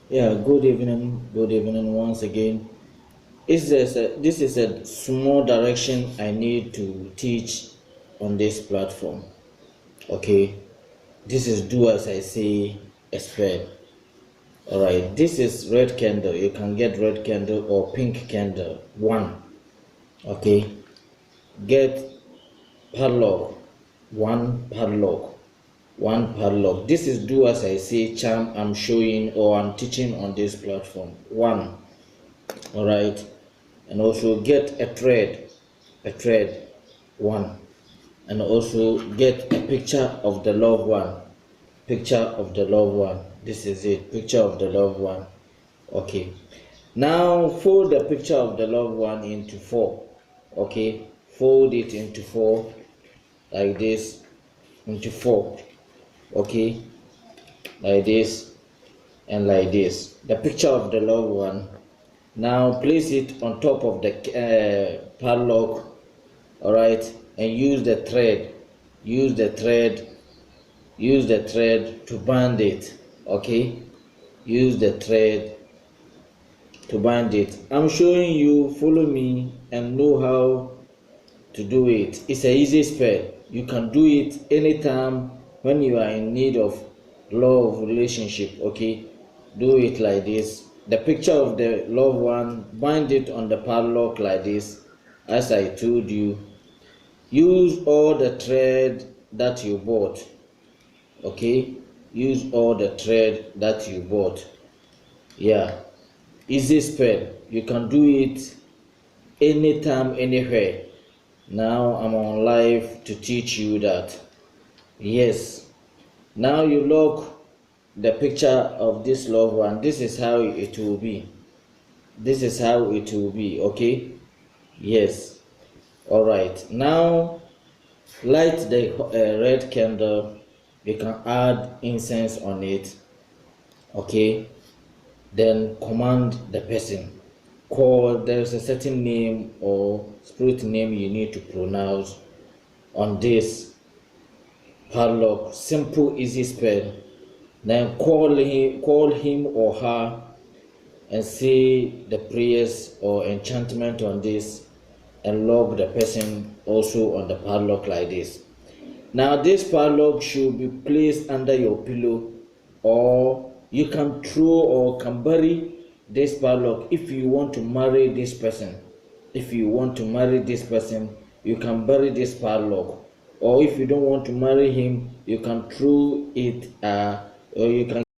Yeah, good evening once again. This is a small direction I need to teach on this platform. Okay, this is do as I say, expect. All right, this is red candle. You can get red candle or pink candle. One. Okay, get padlock. One padlock. This is do as I say charm I'm showing or I'm teaching on this platform. One. All right, and also get a thread. One. And also get a picture of the loved one. This is it, picture of the loved one. Okay, now fold the picture of the loved one into four. Okay, fold it into four, like this, into four. Okay, like this and like this, the picture of the loved one. Now place it on top of the padlock. All right, and use the thread to bind it. Okay, use the thread to bind it. I'm showing you, follow me and know how to do it. It's an easy spell. You can do it anytime when you are in need of love relationship. Okay, do it like this, the picture of the loved one, bind it on the padlock like this, as I told you. Use all the thread that you bought. Okay, use all the thread that you bought. Yeah, easy spell. You can do it anytime, anywhere. Now I'm on live to teach you that. Yes, now you lock the picture of this loved one. This is how it will be. Okay, yes. All right, now light the red candle. You can add incense on it. Okay, then command the person. There's a certain name or spirit name you need to pronounce on this padlock. Simple, easy spell. Then call him or her and say the prayers or enchantment on this, and lock the person also on the padlock like this. Now this padlock should be placed under your pillow, or you can throw or can bury this padlock if you want to marry this person. You can bury this padlock, or if you don't want to marry him, you can throw it or you can